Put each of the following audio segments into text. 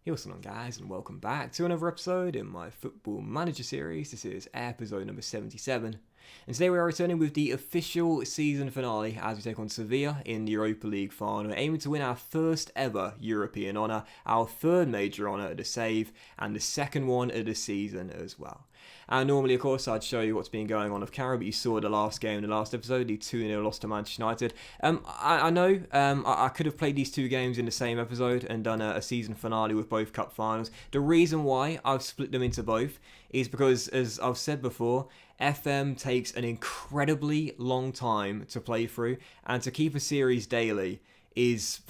Hey, what's going on, guys, and welcome back to another episode in my Football Manager series. This is episode number 77, and today we are returning with the official season finale as we take on Sevilla in the Europa League final, aiming to win our first ever European honour, our third major honour at the save, and the second one of the season as well. And normally, of course, I'd show you what's been going on with Carrow, but you saw the last game in the last episode, the 2-0 loss to Manchester United. I know I could have played these two games in the same episode and done a season finale with both cup finals. The reason why I've split them into both is because, as I've said before, FM takes an incredibly long time to play through, and to keep a series daily is,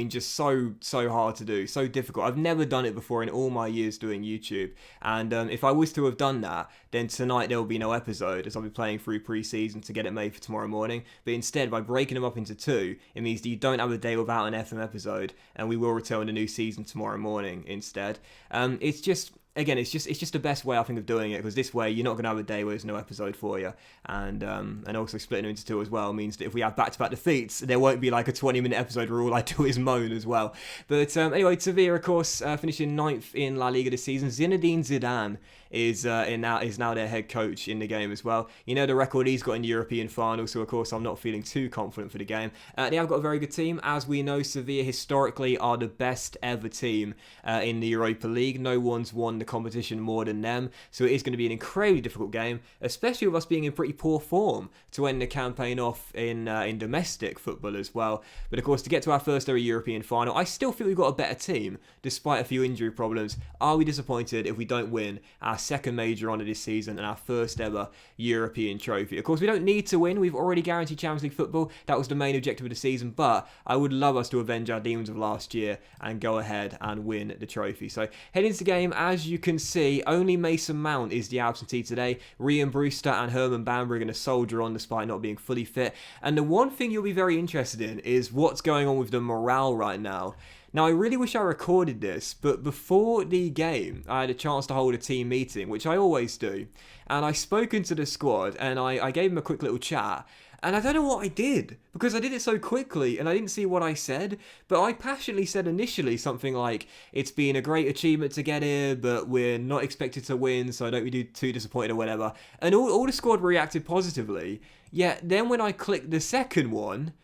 just so hard to do, so difficult. I've never done it before in all my years doing YouTube, and if I was to have done that, then tonight there will be no episode, as I'll be playing through pre-season to get it made for tomorrow morning. But instead, by breaking them up into two, it means that you don't have a day without an FM episode, and we will return a new season tomorrow morning instead. It's just the best way, I think, of doing it, because this way you're not going to have a day where there's no episode for you, and also splitting them into two as well means that if we have back-to-back defeats, there won't be like a 20-minute episode where all I do is moan as well. But anyway, Sevilla, of course, finishing 9th in La Liga this season. Zinedine Zidane is now their head coach in the game as well. You know the record he's got in the European final, so of course I'm not feeling too confident for the game. They have got a very good team. As we know, Sevilla historically are the best ever team in the Europa League. No one's won the competition more than them, so it is going to be an incredibly difficult game, especially with us being in pretty poor form to end the campaign off in domestic football as well. But of course, to get to our first ever European final, I still feel we've got a better team despite a few injury problems. Are we disappointed if we don't win our second major honour this season and our first ever European trophy? Of course, we don't need to win. We've already guaranteed Champions League football. That was the main objective of the season, but I would love us to avenge our demons of last year and go ahead and win the trophy. So heading into the game, as you can see, only Mason Mount is the absentee today. Ryan Brewster and Herman Bamber are going to soldier on despite not being fully fit. And the one thing you'll be very interested in is what's going on with the morale right now. Now, I really wish I recorded this, but before the game, I had a chance to hold a team meeting, which I always do. And I spoke into the squad, and I gave them a quick little chat. And I don't know what I did, because I did it so quickly, and I didn't see what I said. But I passionately said initially something like, it's been a great achievement to get here, but we're not expected to win, so don't be too disappointed or whatever. And all the squad reacted positively. Yet then when I clicked the second one,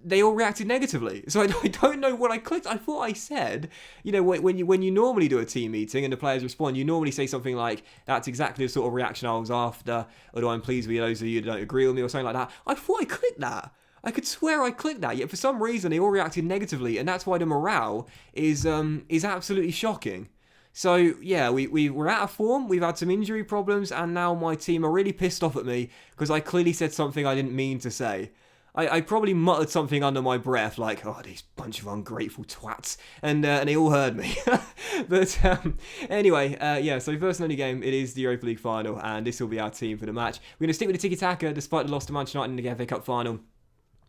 they all reacted negatively. So I don't know what I clicked. I thought I said, when you normally do a team meeting and the players respond, you normally say something like, that's exactly the sort of reaction I was after, although I'm pleased with those of you that don't agree with me, or something like that. I thought I clicked that. I could swear I clicked that, yet for some reason they all reacted negatively, and that's why the morale is absolutely shocking. So, yeah, we're out of form, we've had some injury problems, and now my team are really pissed off at me because I clearly said something I didn't mean to say. I probably muttered something under my breath like, oh, these bunch of ungrateful twats, and they all heard me. But anyway, so first and only game, it is the Europa League final, and this will be our team for the match. We're going to stick with the tiki-taka despite the loss to Manchester United in the FA Cup final.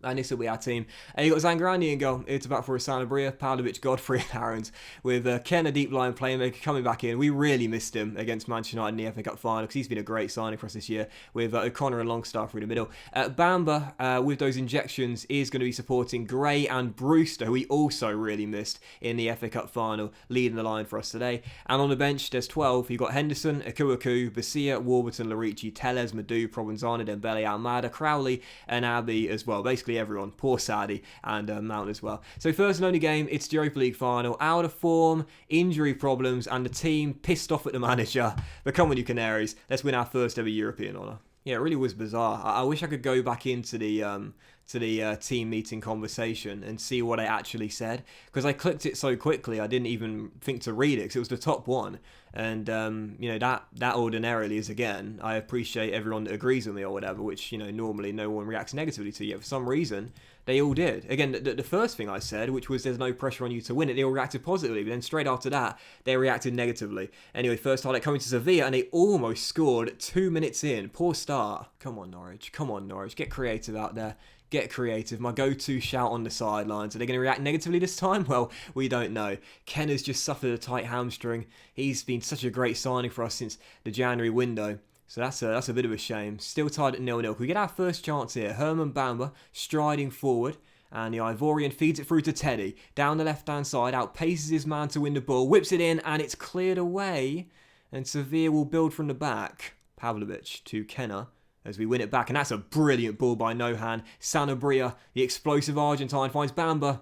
And this will be our team. You got Zangarani in goal. It's about for Sanabria, Pavlovic, Godfrey and Aarons, with Ken, a deep line playmaker, coming back in. We really missed him against Manchester United in the FA Cup final because he's been a great signing for us this year, with O'Connor and Longstaff through the middle. Bamba, with those injections, is going to be supporting Gray and Brewster, who we also really missed in the FA Cup final, leading the line for us today. And on the bench, there's 12. You've got Henderson, Akuaku, Basia, Warburton, Larici, Tellez, Madu, Provenzano, Dembele, Almada, Crowley, and Abbey as well. Basically everyone. Poor Sadie and Mount as well. So first and only game, it's the Europa League final. Out of form, injury problems, and the team pissed off at the manager. But come on, you Canaries. Let's win our first ever European honour. Yeah, it really was bizarre. I wish I could go back into the team meeting conversation and see what I actually said, because I clicked it so quickly I didn't even think to read it, because it was the top one. And that ordinarily is, again, I appreciate everyone that agrees with me or whatever, which normally no one reacts negatively to, yet for some reason they all did. Again, the first thing I said, which was there's no pressure on you to win it, they all reacted positively, but then straight after that they reacted negatively. Anyway, first highlight coming to Sevilla, and they almost scored 2 minutes in. Poor start. Come on, Norwich, get creative out there. Get creative. My go-to shout on the sidelines. Are they going to react negatively this time? Well, we don't know. Ken has just suffered a tight hamstring. He's been such a great signing for us since the January window. So that's a bit of a shame. Still tied at 0-0. We get our first chance here. Herman Bamba striding forward. And the Ivorian feeds it through to Teddy. Down the left-hand side, outpaces his man to win the ball. Whips it in, and it's cleared away. And Sevilla will build from the back. Pavlovic to Kenner as we win it back. And that's a brilliant ball by Nohan. Sanabria, the explosive Argentine, finds Bamba.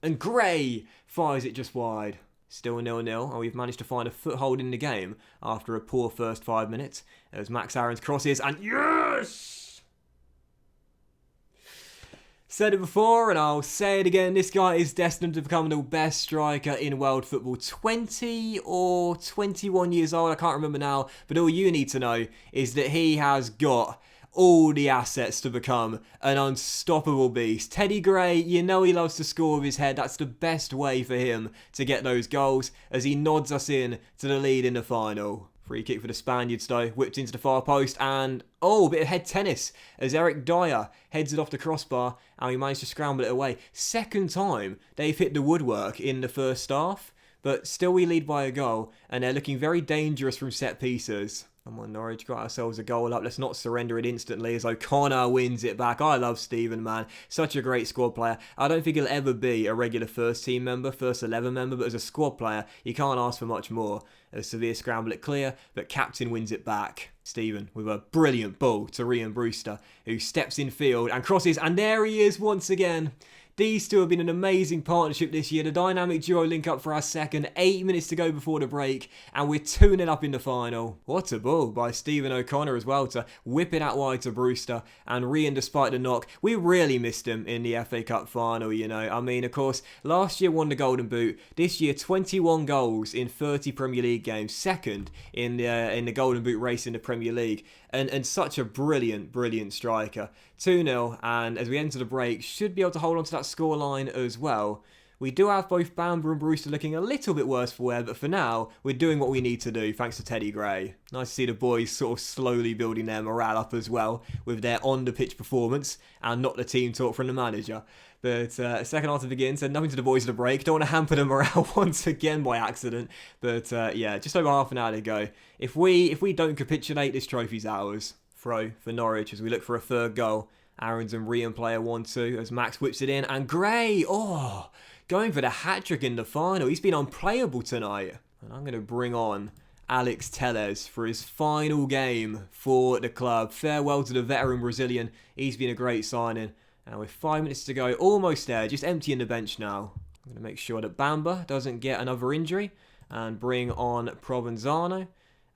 And Gray fires it just wide. Still 0-0, and we've managed to find a foothold in the game after a poor first 5 minutes. As Max Aaron's crosses, and yes! Said it before, and I'll say it again, this guy is destined to become the best striker in world football. 20 or 21 years old, I can't remember now, but all you need to know is that he has got all the assets to become an unstoppable beast. Teddy Gray, you know he loves to score with his head. That's the best way for him to get those goals as he nods us in to the lead in the final. Free kick for the Spaniards though, whipped into the far post and, a bit of head tennis as Eric Dyer heads it off the crossbar and we managed to scramble it away. Second time they've hit the woodwork in the first half, but still we lead by a goal and they're looking very dangerous from set pieces. Come on, Norwich, got ourselves a goal up. Let's not surrender it instantly as O'Connor wins it back. I love Stephen, man. Such a great squad player. I don't think he'll ever be a regular first team member, first 11 member, but as a squad player, you can't ask for much more. As Sevilla scramble it clear, but Captain wins it back. Stephen with a brilliant ball to Ryan Brewster, who steps in field and crosses, and there he is once again. These two have been an amazing partnership this year. The dynamic duo link up for our second. 8 minutes to go before the break. And we're 2-0 up in the final. What a ball by Stephen O'Connor as well to whip it out wide to Brewster. And Ryan, despite the knock, we really missed him in the FA Cup final, you know. I mean, of course, last year won the Golden Boot. This year, 21 goals in 30 Premier League games. Second in the Golden Boot race in the Premier League. And such a brilliant striker. 2-0, and as we enter the break, should be able to hold on to that scoreline as well. We do have both Bamba and Brewster looking a little bit worse for wear, but for now, we're doing what we need to do, thanks to Teddy Gray. Nice to see the boys sort of slowly building their morale up as well, with their on-the-pitch performance, and not the team talk from the manager. But second half to begin, so nothing to the boys at the break. Don't want to hamper the morale once again by accident. But yeah, just over half an hour to go. If we don't capitulate, this trophy's ours. Throw for Norwich as we look for a third goal. Aaron's and Rian play a 1-2 as Max whips it in. And Gray, going for the hat-trick in the final. He's been unplayable tonight. And I'm going to bring on Alex Telles for his final game for the club. Farewell to the veteran Brazilian. He's been a great signing. And with 5 minutes to go, almost there, just emptying the bench now. I'm going to make sure that Bamba doesn't get another injury and bring on Provenzano.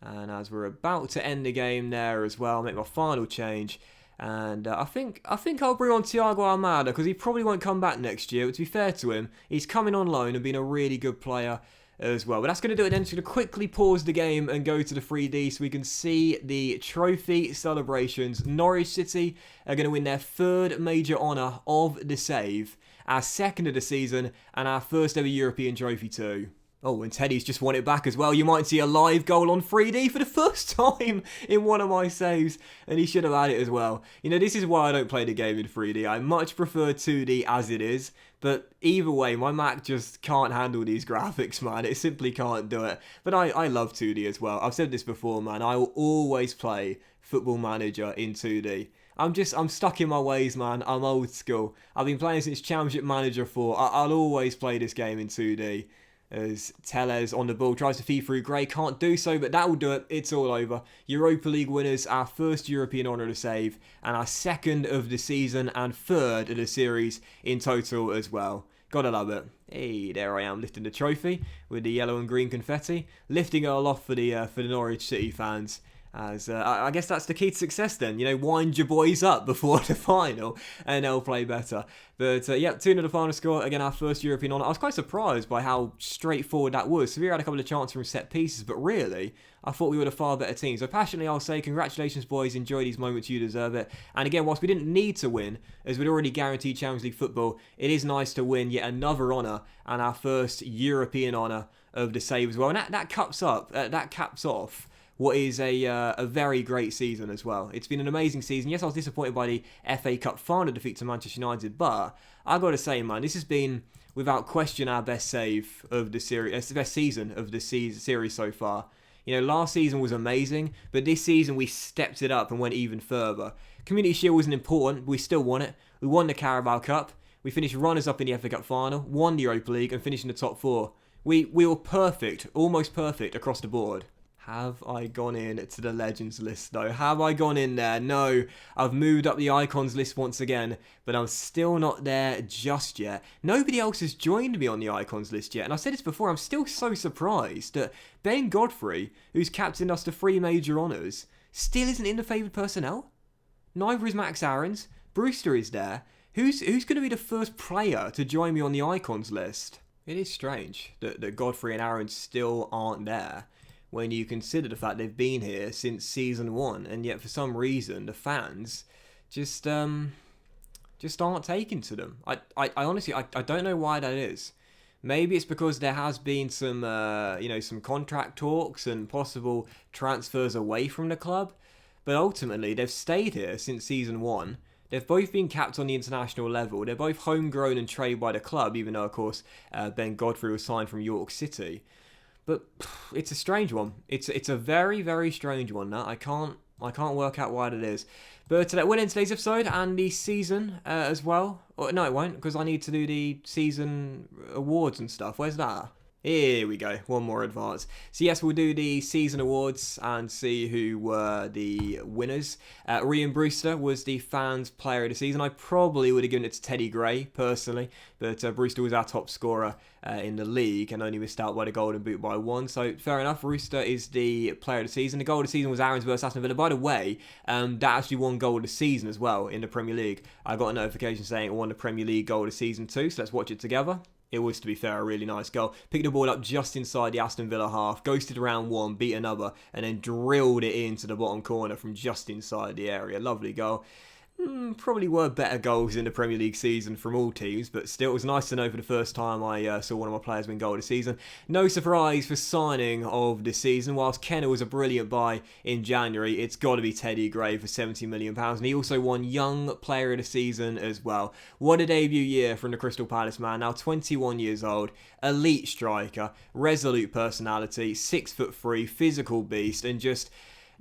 And as we're about to end the game there as well, make my final change. And I think I'll bring on Thiago Almada because he probably won't come back next year. But to be fair to him, he's coming on loan and been a really good player as well. But that's going to do it then. So I'm going to quickly pause the game and go to the 3D so we can see the trophy celebrations. Norwich City are going to win their third major honour of the save, our second of the season, and our first ever European trophy too. Oh, and Teddy's just won it back as well. You might see a live goal on 3D for the first time in one of my saves. And he should have had it as well. You know, this is why I don't play the game in 3D. I much prefer 2D as it is. But either way, my Mac just can't handle these graphics, man. It simply can't do it. But I love 2D as well. I've said this before, man. I will always play Football Manager in 2D. I'm stuck in my ways, man. I'm old school. I've been playing since Championship Manager 4. I'll always play this game in 2D. As Telles on the ball tries to feed through Gray, can't do so, but that will do it. It's all over. Europa League winners, our first European honour to save, and our second of the season and third of the series in total as well. Gotta love it. Hey, there I am lifting the trophy with the yellow and green confetti, lifting it all off for the Norwich City fans. As I guess that's the key to success then. You know, wind your boys up before the final and they'll play better. But yeah, 2-0 the final score. Again, our first European honour. I was quite surprised by how straightforward that was. Sevilla had a couple of chances from set pieces, but really, I thought we were a far better team. So passionately, I'll say congratulations, boys. Enjoy these moments. You deserve it. And again, whilst we didn't need to win, as we'd already guaranteed Champions League football, it is nice to win yet another honour and our first European honour of the save as well. And that caps off what is a very great season as well. It's been an amazing season. Yes, I was disappointed by the FA Cup final defeat to Manchester United, but I got to say, man, this has been without question our best save of the series, best season of the series so far. You know, last season was amazing, but this season we stepped it up and went even further. Community Shield wasn't important, but we still won it. We won the Carabao Cup. We finished runners-up in the FA Cup final, won the Europa League, and finished in the top 4. We were perfect, almost perfect across the board. Have I gone in to the Legends list though? Have I gone in there? No, I've moved up the Icons list once again, but I'm still not there just yet. Nobody else has joined me on the Icons list yet, and I've said this before, I'm still so surprised that Ben Godfrey, who's captained us to 3 major honours, still isn't in the favoured personnel. Neither is Max Aarons. Brewster is there. Who's going to be the first player to join me on the Icons list? It is strange that Godfrey and Aarons still aren't there, when you consider the fact they've been here since season 1, and yet for some reason the fans just aren't taken to them. I honestly don't know why that is. Maybe it's because there has been some some contract talks and possible transfers away from the club, but ultimately they've stayed here since season 1. They've both been capped on the international level. They're both homegrown and trained by the club, even though of course Ben Godfrey was signed from York City. But it's a strange one. It's a very, very strange one. That I can't work out why it is. But that will end today's episode and the season as well. Or, no, it won't, because I need to do the season awards and stuff. Where's that? Here we go, one more advance. So yes, we'll do the season awards and see who were the winners. Ryan Brewster was the fans' player of the season. I probably would have given it to Teddy Gray, personally, but Brewster was our top scorer in the league and only missed out by the golden boot by 1. So fair enough, Brewster is the player of the season. The goal of the season was Aarons versus Aston Villa. By the way, that actually won goal of the season as well in the Premier League. I got a notification saying it won the Premier League goal of the season too, so let's watch it together. It was, to be fair, a really nice goal. Picked the ball up just inside the Aston Villa half, ghosted around one, beat another, and then drilled it into the bottom corner from just inside the area. Lovely goal. Probably were better goals in the Premier League season from all teams, but still, it was nice to know for the first time I saw one of my players win goal of the season. No surprise for signing of the season. Whilst Kenner was a brilliant buy in January, it's got to be Teddy Gray for £70 million, and he also won Young Player of the Season as well. What a debut year from the Crystal Palace man, now 21 years old, elite striker, resolute personality, 6'3", physical beast, and just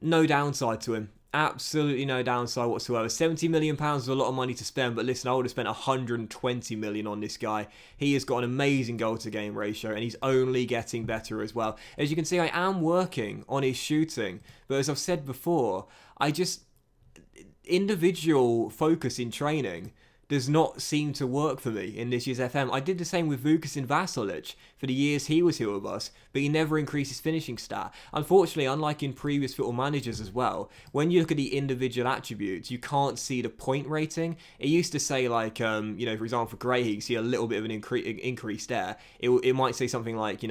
no downside to him. Absolutely no downside whatsoever. £70 million was a lot of money to spend, but listen, I would have spent £120 million on this guy. He has got an amazing goal-to-game ratio, and he's only getting better as well. As you can see, I am working on his shooting, but as I've said before, individual focus in training does not seem to work for me in this year's FM. I did the same with Vukasin Vasilic for the years he was here with us, but he never increased his finishing stat. Unfortunately, unlike in previous football managers as well, when you look at the individual attributes, you can't see the point rating. It used to say like, for example, for Gray, you see a little bit of an increase there. It might say something like,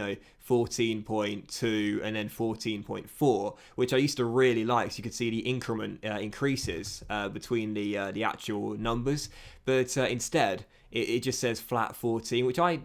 14.2 and then 14.4, which I used to really like. So you could see the increment increases between the actual numbers. But instead, it just says flat 14, which I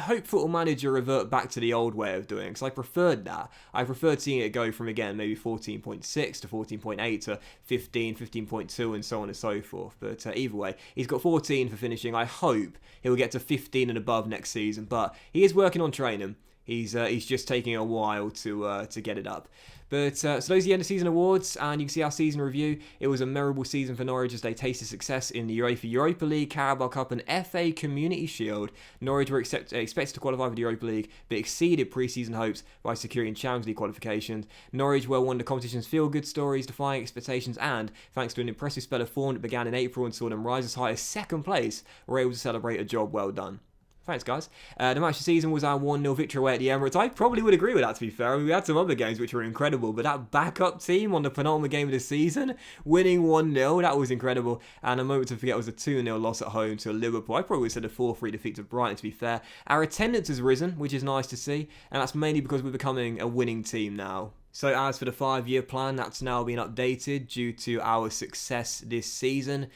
hope Football Manager revert back to the old way of doing, because I preferred that. I preferred seeing it go from, again, maybe 14.6 to 14.8 to 15, 15.2, and so on and so forth. But either way, he's got 14 for finishing. I hope he'll get to 15 and above next season, but he is working on training. He's just taking a while to get it up. But so those are the end of season awards, and you can see our season review. It was a memorable season for Norwich as they tasted success in the Europa League, Carabao Cup, and FA Community Shield. Norwich were expected to qualify for the Europa League, but exceeded pre-season hopes by securing Champions League qualifications. Norwich were one of the competition's feel-good stories, defying expectations, and thanks to an impressive spell of form that began in April and saw them rise as high as second place, were able to celebrate a job well done. Thanks, guys. The match of the season was our 1-0 victory away at the Emirates. I probably would agree with that, to be fair. I mean, we had some other games which were incredible, but that backup team on the penultimate game of the season, winning 1-0, that was incredible. And a moment to forget was a 2-0 loss at home to Liverpool. I probably would have said a 4-3 defeat to Brighton, to be fair. Our attendance has risen, which is nice to see, and that's mainly because we're becoming a winning team now. So as for the 5-year plan, that's now been updated due to our success this season.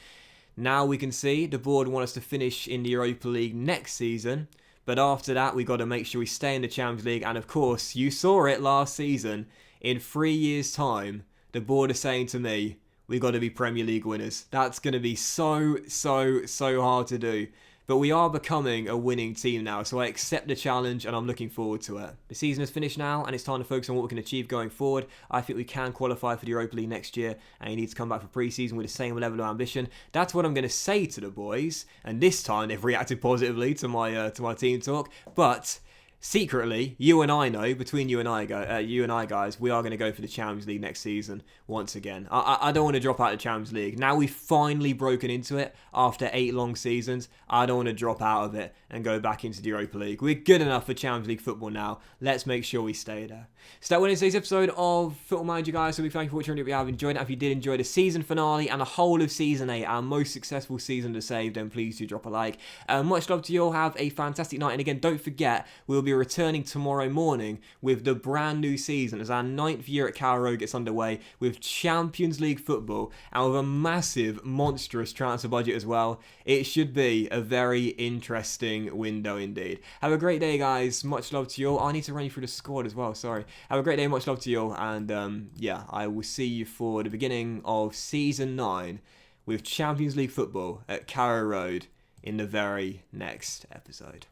Now we can see the board want us to finish in the Europa League next season, but after that we've got to make sure we stay in the Champions League, and of course, you saw it last season, in 3 years' time, the board are saying to me, we've got to be Premier League winners. That's going to be so hard to do. But we are becoming a winning team now, so I accept the challenge and I'm looking forward to it. The season is finished now and it's time to focus on what we can achieve going forward. I think we can qualify for the Europa League next year and you need to come back for pre-season with the same level of ambition. That's what I'm going to say to the boys, and this time they've reacted positively to my team talk. But secretly, you and I know, between you and I guys, we are going to go for the Champions League next season once again. I don't want to drop out of the Champions League. Now we've finally broken into it after 8 long seasons. I don't want to drop out of it and go back into the Europa League. We're good enough for Champions League football now. Let's make sure we stay there. So that went into today's episode of Football Manager, guys. So we thank you for watching. If you have enjoyed it, if you did enjoy the season finale and the whole of Season 8, our most successful season to save, then please do drop a like. Much love to you all. Have a fantastic night. And again, don't forget, we'll be returning tomorrow morning with the brand new season as our 9th year at Carrow Road gets underway with Champions League football and with a massive, monstrous transfer budget as well. It should be a very interesting window indeed. Have a great day, guys. Much love to you all. I need to run you through the squad as well, sorry. Have a great day, much love to you all, and yeah, I will see you for the beginning of Season 9 with Champions League football at Carrow Road in the very next episode.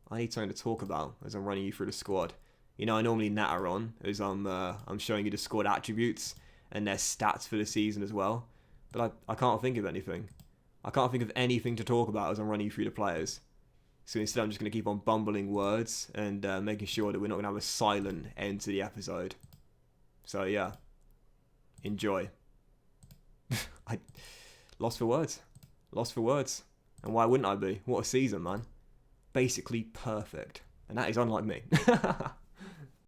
I need something to talk about as I'm running you through the squad. You know, I normally natter on as I'm showing you the squad attributes and their stats for the season as well, but I can't think of anything. I can't think of anything to talk about as I'm running you through the players. So instead I'm just going to keep on bumbling words and making sure that we're not going to have a silent end to the episode. So yeah, enjoy. I lost for words. And why wouldn't I be? What a season, man. Basically perfect. And that is unlike me.